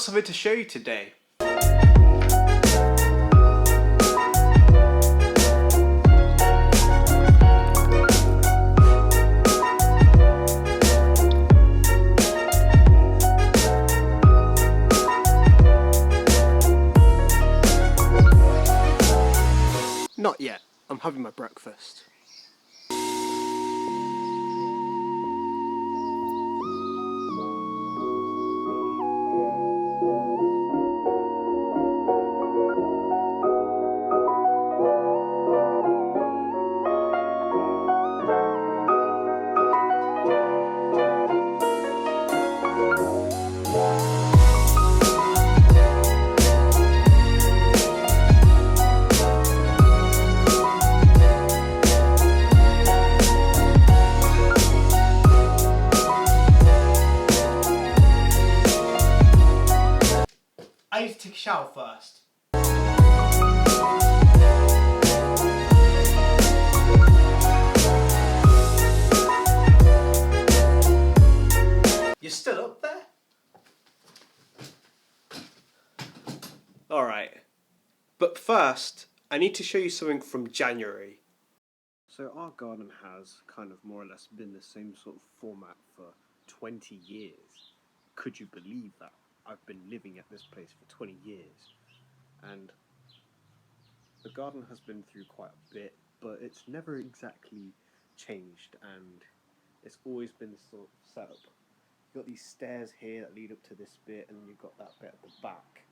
something to show you today. Not yet. I'm having my breakfast. I need to take a shower first. You're still up there? Alright. But first, I need to show you something from January. So our garden has kind of more or less been the same sort of format for 20 years. Could you believe that? I've been living at this place for 20 years, and the garden has been through quite a bit, but it's never exactly changed, and it's always been this sort of setup. You've got these stairs here that lead up to this bit, and you've got that bit at the back,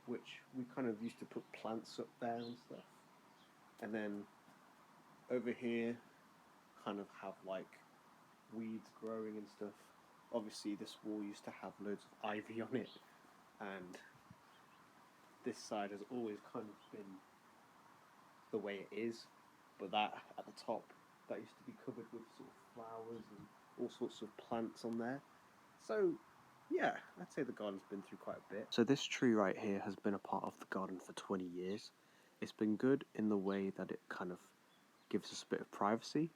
which we kind of used to put plants up there and stuff. And then over here, kind of have like weeds growing and stuff. Obviously this wall used to have loads of ivy on it, and this side has always kind of been the way it is, but that at the top, that used to be covered with sort of flowers and all sorts of plants on there. So yeah, I'd say the garden's been through quite a bit. So this tree right here has been a part of the garden for 20 years. It's been good in the way that it kind of gives us a bit of privacy,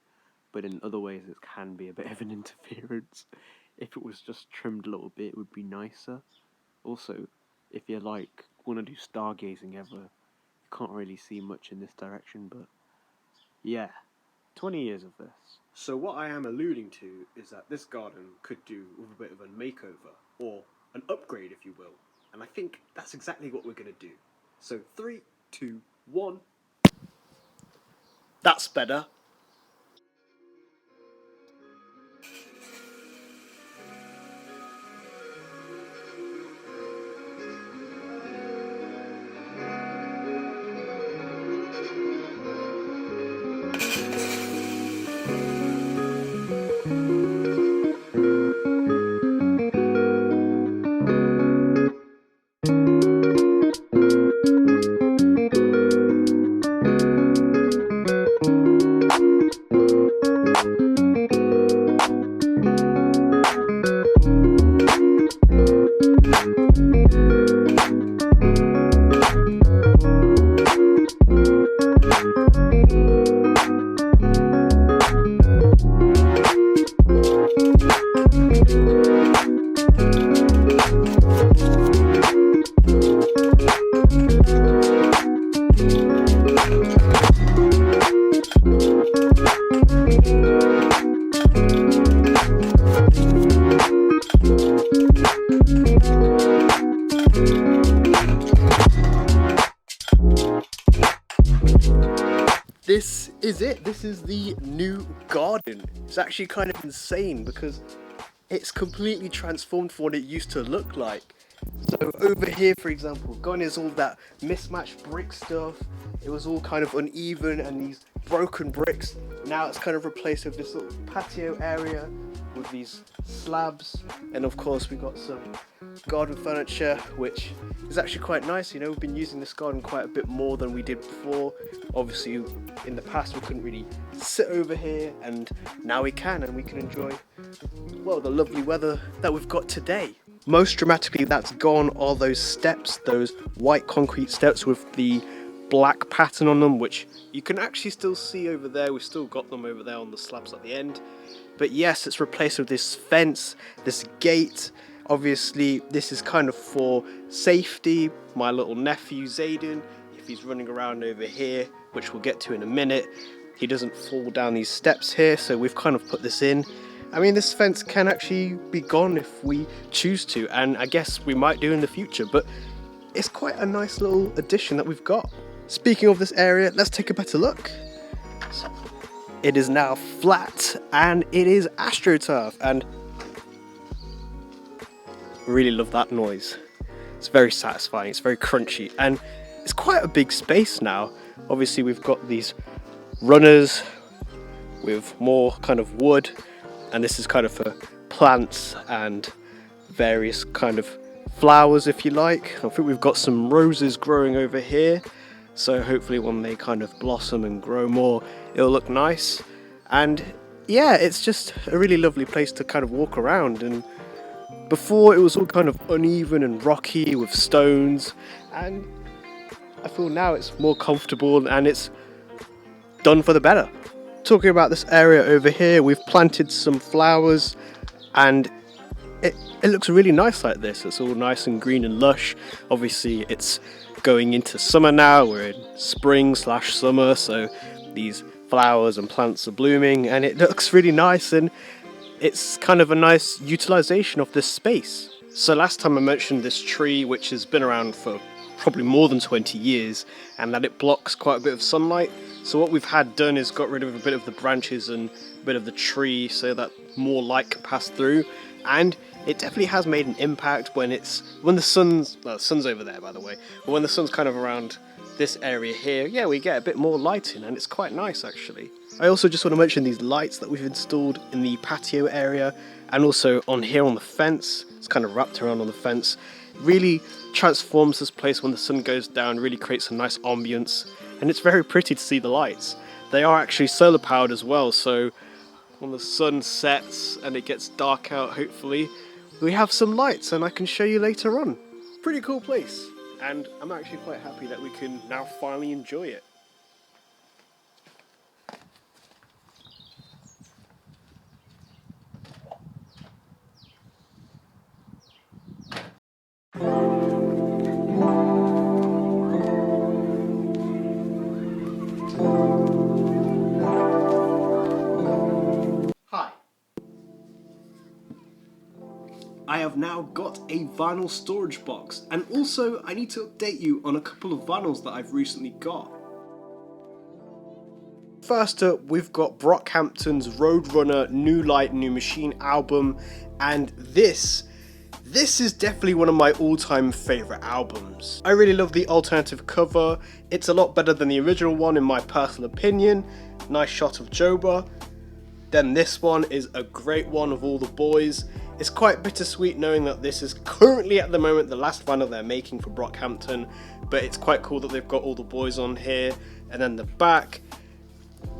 but in other ways it can be a bit of an interference. If it was just trimmed a little bit, it would be nicer. Also, if you want to do stargazing ever, you can't really see much in this direction, but yeah, 20 years of this. So what I am alluding to is that this garden could do with a bit of a makeover, or an upgrade if you will, and I think that's exactly what we're going to do. So 3, 2, 1. That's better. This is it. This is the new garden. It's actually kind of insane because it's completely transformed from what it used to look like. So over here, for example, gone is all that mismatched brick stuff. It was all kind of uneven and these broken bricks. Now it's kind of replaced with this little patio area with these slabs, and of course we got some garden furniture, which is actually quite nice. You know, we've been using this garden quite a bit more than we did before. Obviously in the past we couldn't really sit over here, and now we can, and we can enjoy, well, the lovely weather that we've got today. Most dramatically, that's gone are those steps, those white concrete steps with the black pattern on them, which you can actually still see over there. We've still got them over there on the slabs at the end. But yes, it's replaced with this fence, this gate. Obviously, this is kind of for safety. My little nephew Zayden, if he's running around over here, which we'll get to in a minute, he doesn't fall down these steps here, so we've kind of put this in. I mean, this fence can actually be gone if we choose to, and I guess we might do in the future, but it's quite a nice little addition that we've got. Speaking of this area, let's take a better look. It is now flat, and it is AstroTurf, and really love that noise. It's very satisfying, it's very crunchy, and it's quite a big space now. Obviously we've got these runners with more kind of wood, and this is kind of for plants and various kind of flowers, if you like. I think we've got some roses growing over here, so hopefully when they kind of blossom and grow more, it'll look nice. And yeah, it's just a really lovely place to kind of walk around. And before, it was all kind of uneven and rocky with stones, and I feel now it's more comfortable and it's done for the better. Talking about this area over here, we've planted some flowers, and it looks really nice like this. It's all nice and green and lush. Obviously it's going into summer now, we're in spring/summer, so these flowers and plants are blooming, and it looks really nice, and it's kind of a nice utilization of this space. So last time I mentioned this tree, which has been around for probably more than 20 years, and that it blocks quite a bit of sunlight. So what we've had done is got rid of a bit of the branches and a bit of the tree so that more light can pass through, and it definitely has made an impact when the sun's over there, by the way, but when the sun's kind of around this area here, yeah, we get a bit more lighting, and it's quite nice actually. I also just want to mention these lights that we've installed in the patio area, and also on here on the fence. It's kind of wrapped around on the fence. It really transforms this place when the sun goes down, really creates a nice ambience, and it's very pretty to see the lights. They are actually solar powered as well, so when the sun sets and it gets dark out, hopefully, we have some lights, and I can show you later on. Pretty cool place, and I'm actually quite happy that we can now finally enjoy it. Hi. I have now got a vinyl storage box, and also I need to update you on a couple of vinyls that I've recently got. First up, we've got Brockhampton's Roadrunner New Light New Machine album, and this is definitely one of my all-time favourite albums. I really love the alternative cover. It's a lot better than the original one in my personal opinion. Nice shot of Joba. Then this one is a great one of all the boys. It's quite bittersweet knowing that this is currently at the moment the last vinyl they're making for Brockhampton, but it's quite cool that they've got all the boys on here. And then the back,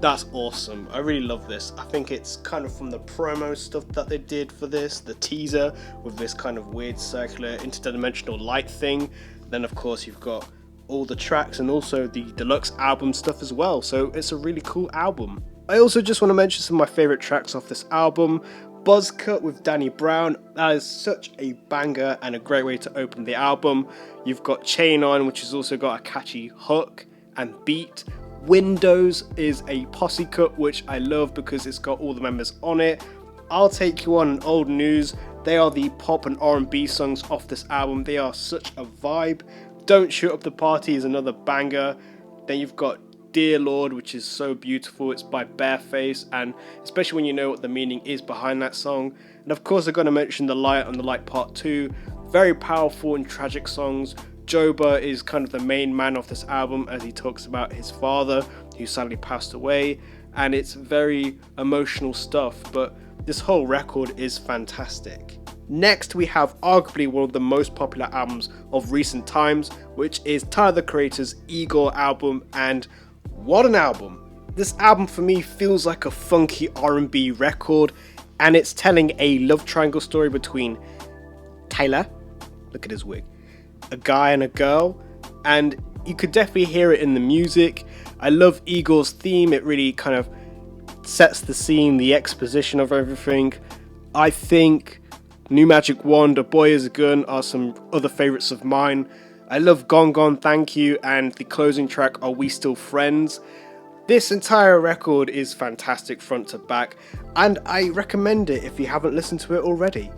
that's awesome. I really love this. I think it's kind of from the promo stuff that they did for this, the teaser with this kind of weird circular interdimensional light thing. Then of course you've got all the tracks and also the deluxe album stuff as well, so it's a really cool album. I also just want to mention some of my favourite tracks off this album. Buzzcut with Danny Brown, that is such a banger and a great way to open the album. You've got Chain On, which has also got a catchy hook and beat. Windows is a posse cut, which I love because it's got all the members on it. I'll Take You On and Old News, they are the pop and R&B songs off this album. They are such a vibe. Don't Shoot Up the Party is another banger. Then you've got Dear Lord, which is so beautiful. It's by Bareface, and especially when you know what the meaning is behind that song. And of course I've got to mention The Light on the Light Part 2. Very powerful and tragic songs. Joba is kind of the main man of this album as he talks about his father who sadly passed away, and it's very emotional stuff, but this whole record is fantastic. Next we have arguably one of the most popular albums of recent times, which is Tyler the Creator's Igor album, and what an album! This album for me feels like a funky R&B record, and it's telling a love triangle story between Tyler, look at his wig, a guy and a girl, and you could definitely hear it in the music. I love Igor's theme, it really kind of sets the scene, the exposition of everything. I think New Magic Wand, A Boy Is a Gun are some other favourites of mine. I love Gone Gone Thank You and the closing track Are We Still Friends. This entire record is fantastic front to back, and I recommend it if you haven't listened to it already.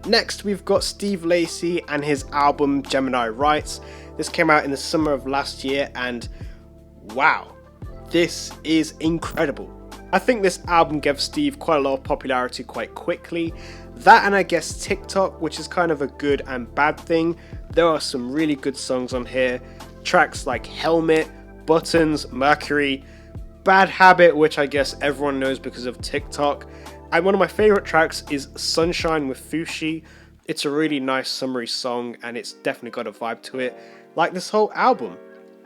Next, we've got Steve Lacy and his album Gemini Rights. This came out in the summer of last year, and wow, this is incredible. I think this album gave Steve quite a lot of popularity quite quickly. That, and I guess TikTok, which is kind of a good and bad thing. There are some really good songs on here. Tracks like Helmet, Buttons, Mercury, Bad Habit, which I guess everyone knows because of TikTok. And one of my favourite tracks is Sunshine with Fushi. It's a really nice summery song, and it's definitely got a vibe to it, like this whole album.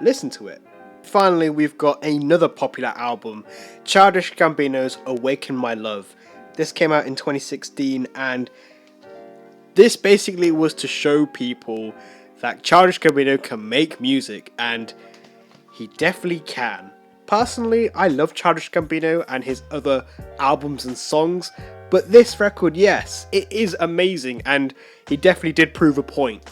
Listen to it. Finally, we've got another popular album, Childish Gambino's Awaken My Love. This came out in 2016, and this basically was to show people that Childish Gambino can make music, and he definitely can. Personally, I love Childish Gambino and his other albums and songs, but this record, yes, it is amazing, and he definitely did prove a point.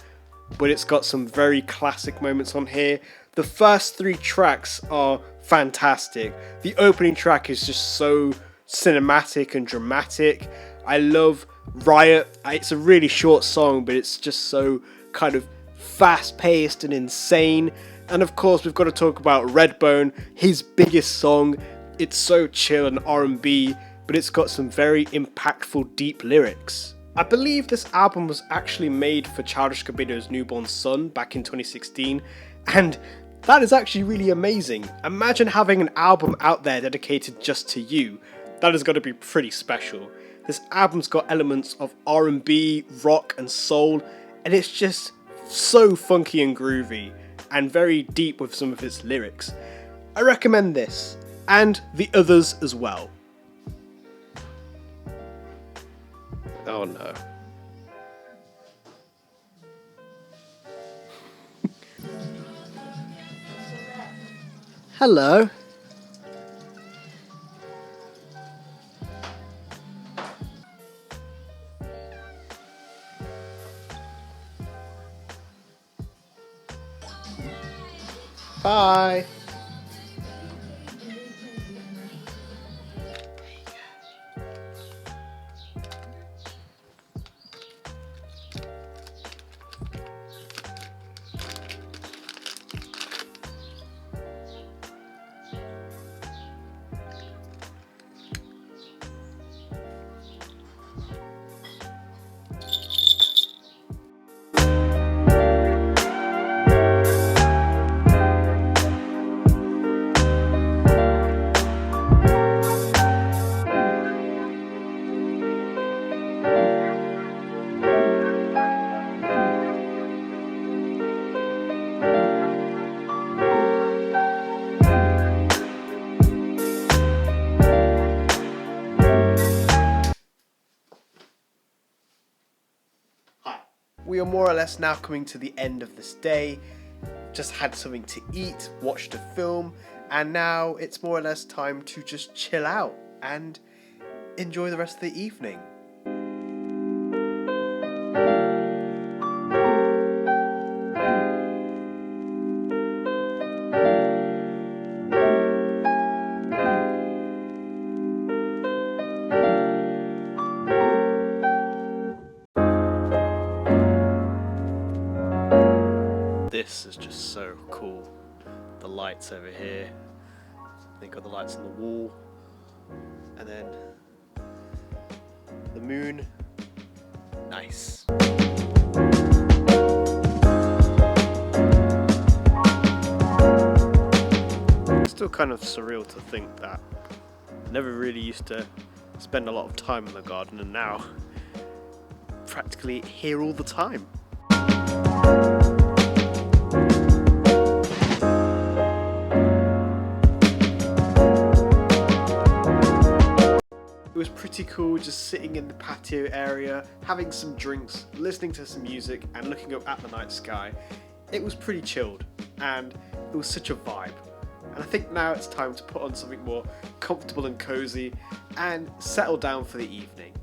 But it's got some very classic moments on here. The first 3 tracks are fantastic. The opening track is just so cinematic and dramatic. I love Riot. It's a really short song, but it's just so kind of fast-paced and insane. And of course, we've got to talk about Redbone, his biggest song. It's so chill and R&B, but it's got some very impactful, deep lyrics. I believe this album was actually made for Childish Gambino's newborn son back in 2016, and that is actually really amazing. Imagine having an album out there dedicated just to you. That has got to be pretty special. This album's got elements of R&B, rock and soul, and it's just so funky and groovy, and very deep with some of its lyrics. I recommend this, and the others as well. Oh no. Hello. Bye. We are more or less now coming to the end of this day. Just had something to eat, watched a film, and now it's more or less time to just chill out and enjoy the rest of the evening. This is just so cool. The lights over here. They've got the lights on the wall. And then the moon. Nice. It's still kind of surreal to think that I never really used to spend a lot of time in the garden, and now practically here all the time. It was pretty cool just sitting in the patio area, having some drinks, listening to some music and looking up at the night sky. It was pretty chilled and it was such a vibe. And I think now it's time to put on something more comfortable and cozy and settle down for the evening.